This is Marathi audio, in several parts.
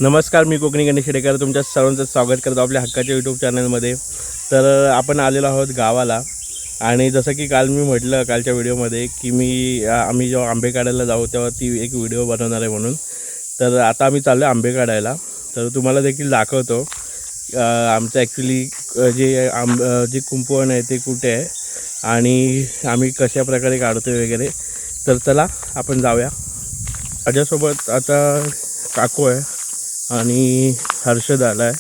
नमस्कार, मी कोकणी गणेश शेडेकर तुमच्या सर्वांचं स्वागत करतो आपल्या हक्काच्या यूट्यूब चॅनलमध्ये. तर आपण आलेलो आहोत गावाला. आणि जसं की काल मी म्हटलं कालच्या व्हिडिओमध्ये की आम्ही जेव्हा आंबे काढायला जाऊ तेव्हा ती एक व्हिडिओ बनवणार आहे म्हणून. तर आता आम्ही चाललो आंबे काढायला. तर तुम्हाला देखील दाखवतो आमचं ॲक्च्युली जे कुंपण आहे ते कुठे आहे आणि आम्ही कशा प्रकारे काढतो वगैरे. तर चला आपण जाऊया. माझ्यासोबत आता काकू आहे आणि हर्षद आला आहे.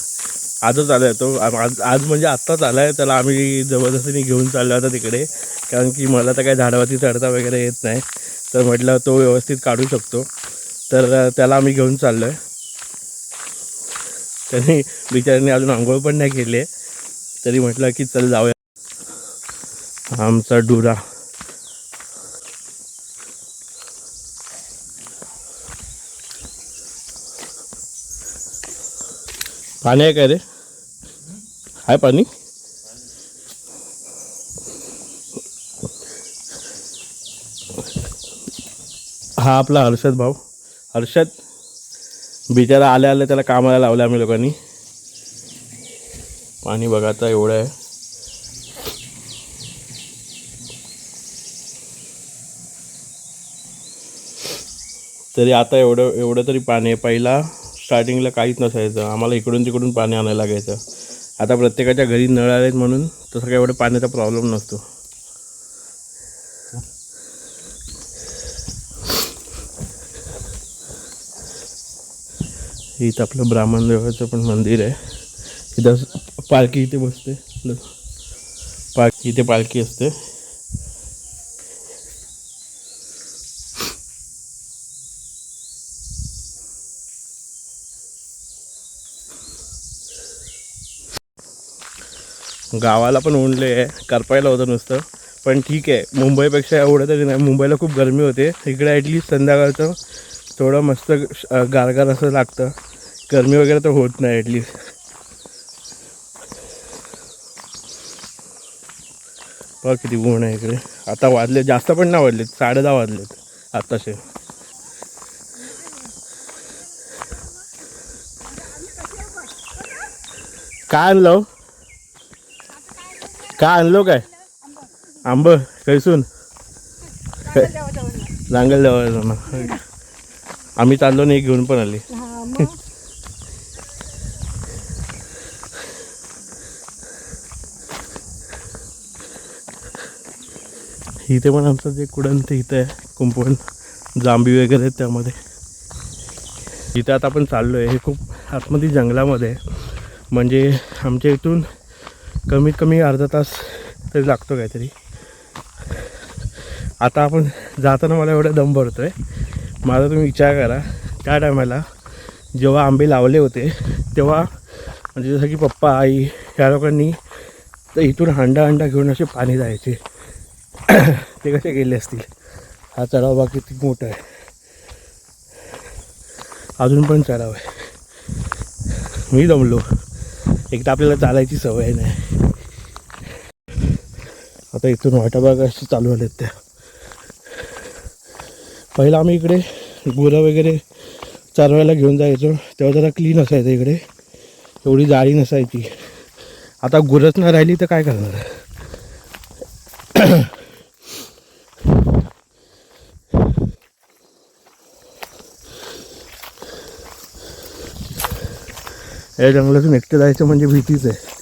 आजच आला आहे तो. आज म्हणजे आत्ताच आला आहे. त्याला आम्ही जबरदस्तीने घेऊन चाललो आता तिकडे, कारण की मला तर काही झाडावरती चढता वगैरे येत नाही. तर म्हटलं तो व्यवस्थित काढू शकतो, तर त्याला आम्ही घेऊन चाललो आहे. त्यांनी बिचाऱ्याने अजून आंघोळ पण नाही केली आहे, तरी म्हटलं की चल जाऊया. आमचा डुरा पाणी आहे काय रे? आहे पाणी? हा आपला हर्षद भाऊ. हर्षद बिचारा आल्या त्याला कामाला लावलं आम्ही लोकांनी. पाणी बघायचं एवढं आहे. तरी आता एवढं तरी पाणी आहे. पहिला स्टार्टिंगला काहीच नसायचं, आम्हाला इकडून तिकडून पाणी आणायला लागायचं. आता प्रत्येकाच्या घरी नळ आलेत म्हणून तसं काही एवढं पाण्याचा प्रॉब्लेम नसतो. इथं आपलं ब्राह्मण देवाचं पण मंदिर आहे. इथं पालखी इथे बसते. इथे पालखी असते. गावाला पण ऊनले आहे, करपायला होतं नुसतं. पण ठीक आहे, मुंबईपेक्षा एवढं तरी नाही. मुंबईला खूप गरमी होते. इकडे ॲटलीस्ट संध्याकाळचं थोडं मस्त गारगार असं लागतं. गरमी वगैरे तर होत नाही ॲटलीस्ट. बघ किती ऊन आहे इकडे. आता वाजले जास्त पण नाही वाजलेत, 10:30 वाजलेत आत्ताशे. काय आणलं? काय आणलो? काय आंब? कैसून? जांगल देवाला ना आम्ही चाललो नाही, घेऊन पण आली. इथे पण आमचं जे कुडण ते इथं आहे कुंपण, जांभी वगैरे आहेत त्यामध्ये. इथे आता आपण चाललो आहे. हे खूप आतमध्ये जंगलामध्ये आहे. म्हणजे आमच्या इथून कमीत कमी अर्धा तास तरी लागतो काहीतरी. आता आपण जाताना मला एवढा दम भरतो आहे. माझा तुम्ही विचार करा, त्या टायमाला जेव्हा आंबे लावले होते तेव्हा म्हणजे जसं की पप्पा आई ह्या लोकांनी तर इथून हांडा घेऊन असे पाणी जायचे. ते कसे गेले असतील. हा चढाव बा किती मोठा आहे. अजून पण चढाव आहे. मी दमलो. एकदा आपल्याला चालायची सवय नाही. आता इथून वाटाबाग अशी चालू आलेत त्या. पहिला आम्ही इकडे गुरं वगैरे चारवायला घेऊन जायचो, तेव्हा जरा क्लीन असायचं इकडे, एवढी जाळी नसायची. आता गुरंच नाही राहिली तर काय करणार. या जंगलातून एकटं जायचं म्हणजे भीतीच आहे.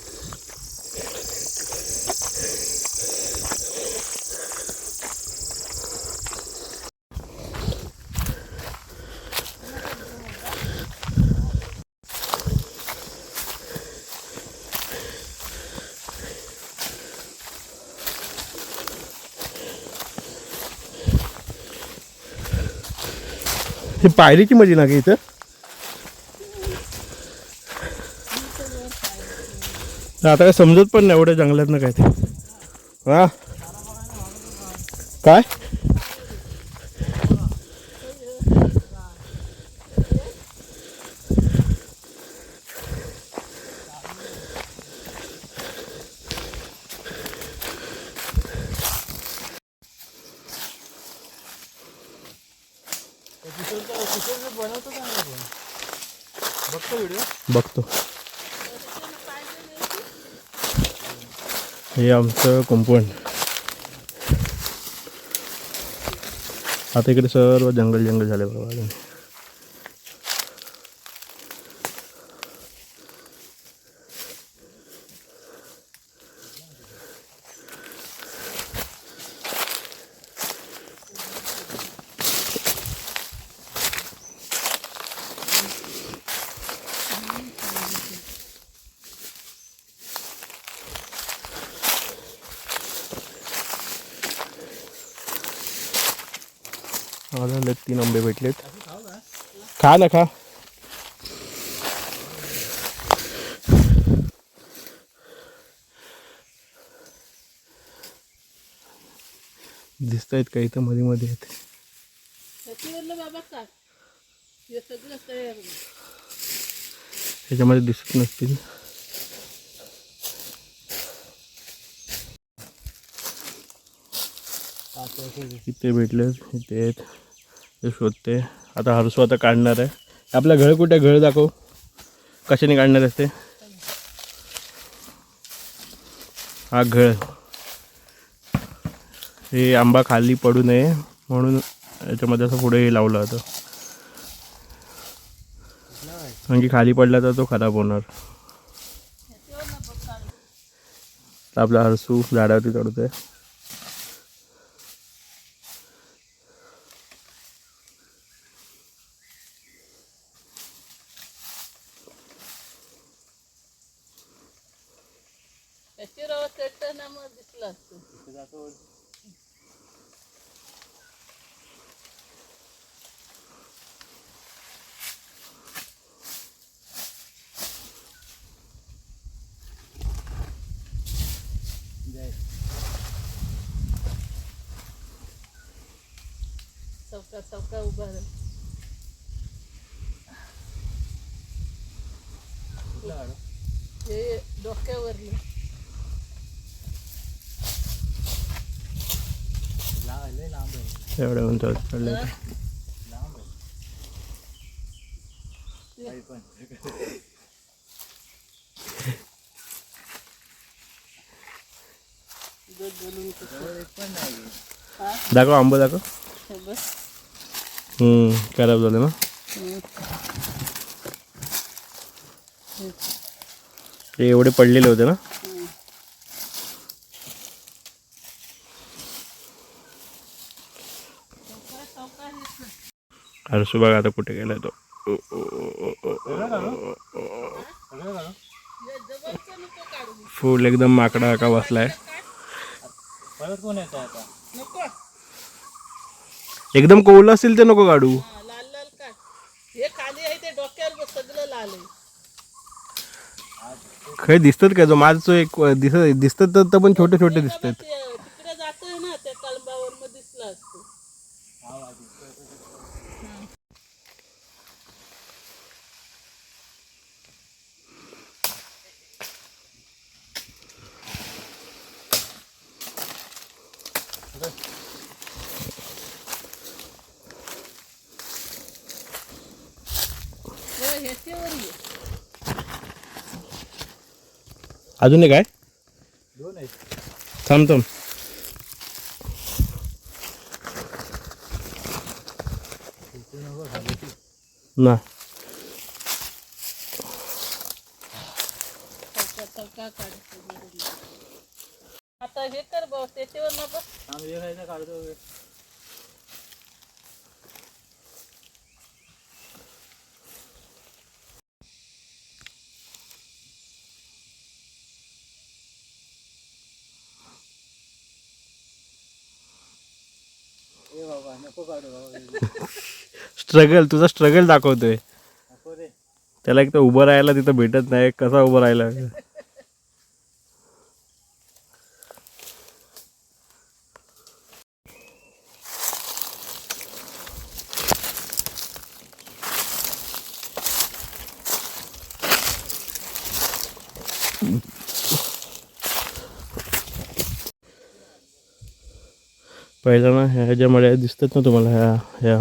हे पायरीची मजी ना की इथं. आता काय समजत पण नाही एवढ्या जंगलात ना काय ते. हा काय बघतो. हे आमचं कंपाऊंड. आता इकडे सर्व जंगल जंगल झाले बघा. झाले 3 आंबे भेटलेत. खा ना खा. दिसत आहेत का इथं मध्ये मध्ये आहेत. ह्याच्यामध्ये दिसत नसतील. इथे भेटले इथे आहेत ते शोधते. आता हरसू आता काढणार आहे. आपला घळ कुठे घळ दाखव. कशाने काढणार असते. हा घळ. हे आंबा खाली पडू नये म्हणून याच्यामध्ये असं पुढे लावलं होतं. आणखी खाली पडला तर तो खराब होणार. आपला हरसू झाडावरती चढतोय. चौका उभा हे डोक्यावरली एवढं म्हणतो चढले. दाखव आंबा दाखव. खराब झालं ना. ते एवढे पडलेले होते ना. हरसू बघा आता कुठे गेलाय तो. फुल एकदम माकडा का बसलाय. एकदम कोवलं असेल ते नको काढू. लाल लाल काढ. हे खाली आहे ते डोक्यावर सगळं लाल आहे. खै दिसतात का. जो माझं एक दिसतात तर पण छोटे छोटे दिसतात. तिकडे जातोय ना त्या कळंबावर मग दिसला असतो. अजून एक आहे. थांब थांब. ना आता हे कर भाऊ त्याच्यावर नको काढतो. स्ट्रगल तुझा स्ट्रगल दाखवतोय. त्याला एक तर उभं राहायला तिथं भेटत नाही. कसा उभं राहायला. पहिला ना ह्या ज्या मळ्या दिसतात ना तुम्हाला ह्या ह्या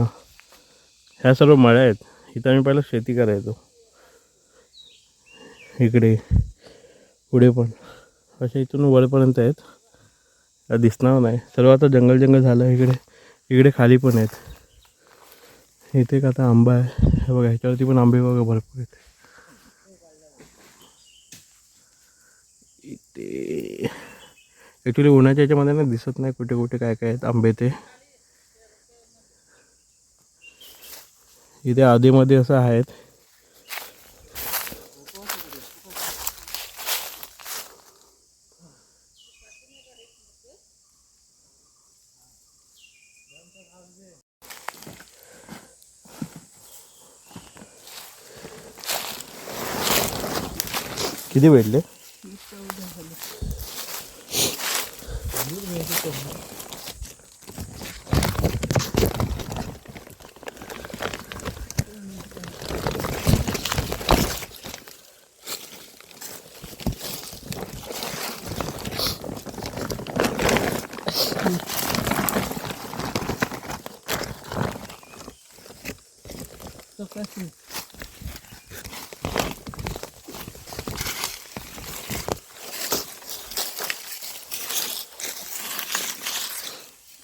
ह्या सर्व मळ्या आहेत. इथं आम्ही पहिला शेती करायचो. इकडे पुढे पण असे इथून वरपर्यंत आहेत. दिसणार नाही सर्व आता जंगल जंगल झालं इकडे. इकडे खाली पण आहेत. इथे का आता आंबा आहे हे बघा. ह्याच्यावरती पण आंबे बघा भरपूर आहेत. इथे ॲक्च्युली उन्हाच्या ह्याच्यामध्ये ना दिसत नाही कुठे कुठे काय काय आहेत आंबे ते. इथे आधीमध्ये असं आहेत. किती भेटले?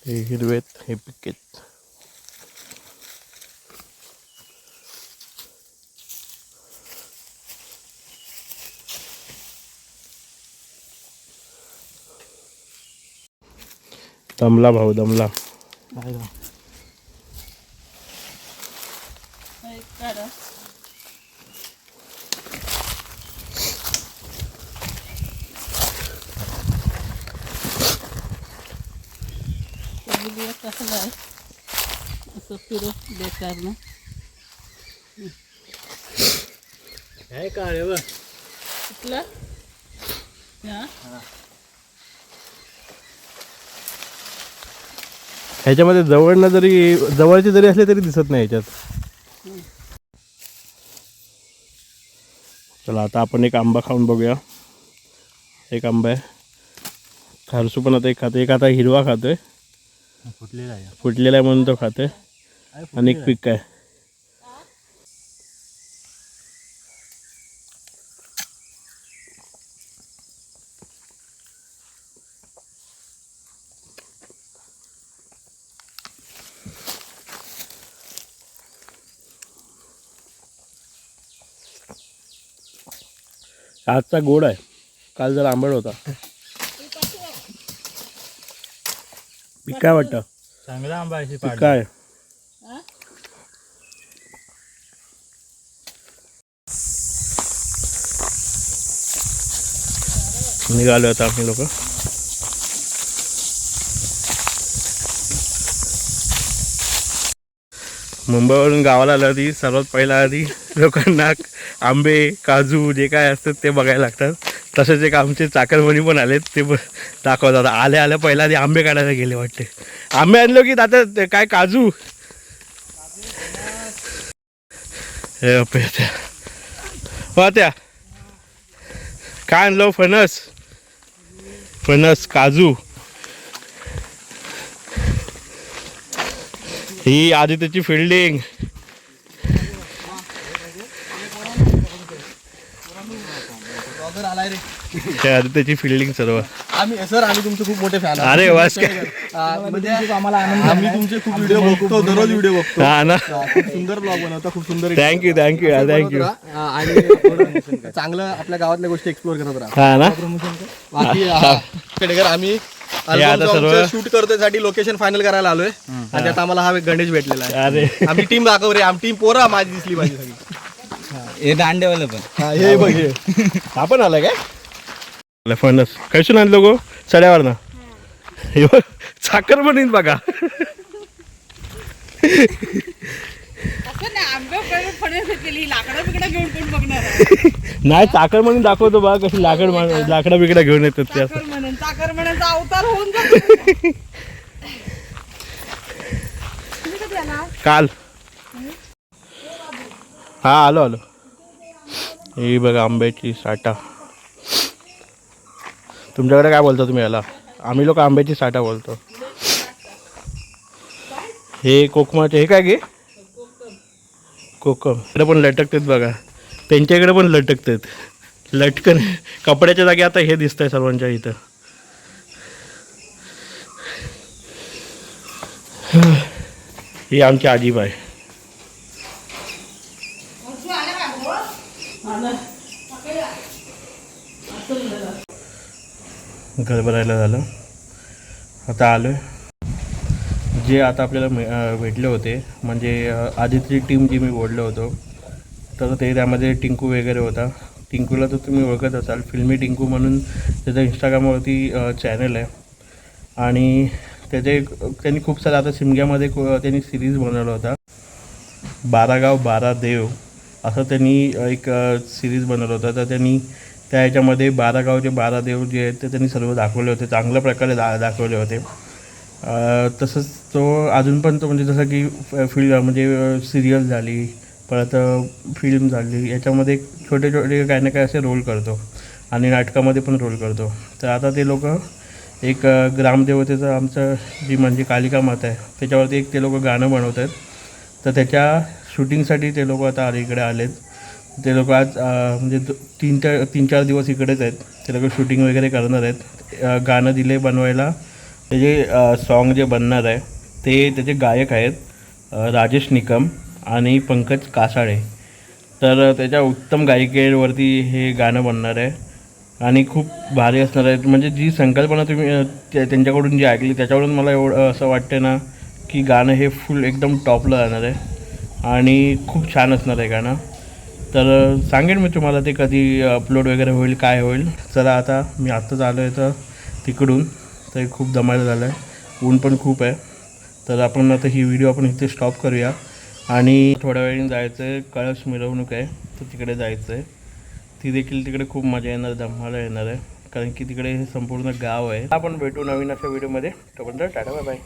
हे हिरवेत हे पिकेत. दमला भाऊ दमला. कसं आहे असं फिरत बेकार ना. काय काळ बघ कुठला हा ह्याच्यामध्ये जवळनं जरी जवळचे जरी असले तरी दिसत नाही ह्याच्यात. चला आता आपण एक आंबा खाऊन बघूया. एक आंबा आहे. खारसू पण आता एक खातो. एक आता हिरवा खातोय. फुटलेला आहे म्हणून तो खातोय. आणि एक पीक आहे. आजचा गोड आहे. काल जरा आंबट होता. पीक काय वाटतं? चांगला आंबा आहे. पीक काय? निघालो आता आम्ही लोक. मुंबईवरून गावाला आलं आधी सर्वात पहिला आधी लोकांना आंबे काजू जे काय असतात ते बघायला लागतात. तसेच एक आमचे चाकरमणी पण आलेत ते दाखवतात. आल्या आल्या पहिला आधी आंबे काढायला गेले वाटते. आंबे आणलो की आता काय काजू हे त्या त्या काय आणलो? फणस फणस काजू. ही आदित्यची फिल्डिंग. आदित्यची फिल्डिंग सर्व. आम्ही तुमचे खूप मोठे फॅन. अरे वास काय म्हणजे आम्हाला आनंद. आम्ही तुमचे खूप व्हिडिओ बघतो. दररोज व्हिडिओ बघतो. हा ना. खूप सुंदर ब्लॉग बनवता. खूप सुंदर. Thank you thank you thank you. आणि चांगलं आपल्या गावातल्या गोष्टी एक्सप्लोर करत राहा. हा ना. बाकी खेडेकर आम्ही शूट करतोय साठी लोकेशन फायनल करायला आलोय. आणि त्यात आम्हाला हा गणेश भेटलेला आहे. अरे आमची टीम दाखव रे. आमची टीम पोरा माझी दिसली पाहिजे सगळी. हे दांडेवालं पण हे बघ हे. आपण आला काय? फणस कैसून आणलो गो? चढ्यावर ना. हे बघ साखर बनवीन बघा. नाही चाकर म्हणून दाखवतो बा कशी लाकडं बिकडा घेऊन येतात ते असं. काल हा आलो आलो. ही बघा आंब्याची साठा. तुमच्याकडे काय बोलतो तुम्ही याला? आम्ही लोक आंब्याची साठा बोलतो. हे कोकमाचे हे काय गे? कोकम. इकडे पण लटकतात बघा. त्यांच्या इकडे पण लटकतात. लटकन कपड्याच्या जागी आता हे दिसतंय सर्वांच्या इथं. ही आमची आजीबाई. घर भरायला झालं. आता आलो आहे. जे आता आपल्याला भेटले होते म्हणजे आधीची टीम जी मी ओढलं होतो तर ते त्यामध्ये टिंकू वगैरे होता. टिंकूला तर तुम्ही ओळखत असाल, फिल्मी टिंकू म्हणून त्याचं इंस्टाग्रामवरती चॅनल आहे. आणि त्यांनी खूप सारा आता शिमग्यामध्ये त्यांनी सिरीज बनवला होता. 12 गाव 12 देव असं त्यांनी एक सिरीज बनवलं होतं. तर त्यांनी त्या ह्याच्यामध्ये 12 गावचे 12 देव जे आहेत ते त्यांनी सर्व दाखवले होते, चांगल्या प्रकारे दाखवले होते. तसंच तो अजून पण तो म्हणजे जसं की म्हणजे सिरियल झाली, परत फिल्म झाली, याच्यामध्ये छोटे छोटे काही ना काही असे रोल करतो आणि नाटकामध्ये पण रोल करतो. तर आता ते लोक एक ग्रामदेवतेचं आमचं जी म्हणजे कालिका माता आहे त्याच्यावरती एक ते लोक गाणं बनवत आहेत. तर त्याच्या शूटिंगसाठी ते लोक आता इकडे आलेत. ते लोक आज म्हणजे 3-4 दिवस इकडेच आहेत. ते लोक शूटिंग वगैरे करणार आहेत. गाणं दिले बनवायला. त्याचे सॉन्ग जे बनणार आहे ते त्याचे गायक आहेत राजेश निकम आणि पंकज कासाळे. तर त्याच्या उत्तम गायिकेवरती हे गाणं बनणार आहे आणि खूप भारी असणार आहे. म्हणजे जी संकल्पना तुम्ही त्यांच्याकडून जी ऐकली त्याच्यावरून मला एवढं असं वाटतं ना की गाणं हे फुल एकदम टॉपला जाणार आहे आणि खूप छान असणार आहे गाणं. तर सांगेन मी तुम्हाला ते कधी अपलोड वगैरे होईल, काय होईल. चला आता मी आत्ताच आलो आहे तर तिकडून, तर खूप दमायला झालं आहे, ऊन पण खूप आहे. तर आपण आता ही व्हिडिओ आपण इथे स्टॉप करूया आणि थोड्या वेळाने जायचं आहे. कळस मिरवणूक आहे तर तिकडे जायचं आहे. ती देखील तिकडे खूप मजा येणार, धमाला येणार आहे, कारण की तिकडे हे संपूर्ण गाव आहे. आपण भेटू नवीन अशा व्हिडिओमध्ये. तोपर्यंत टाटा बाय बाय.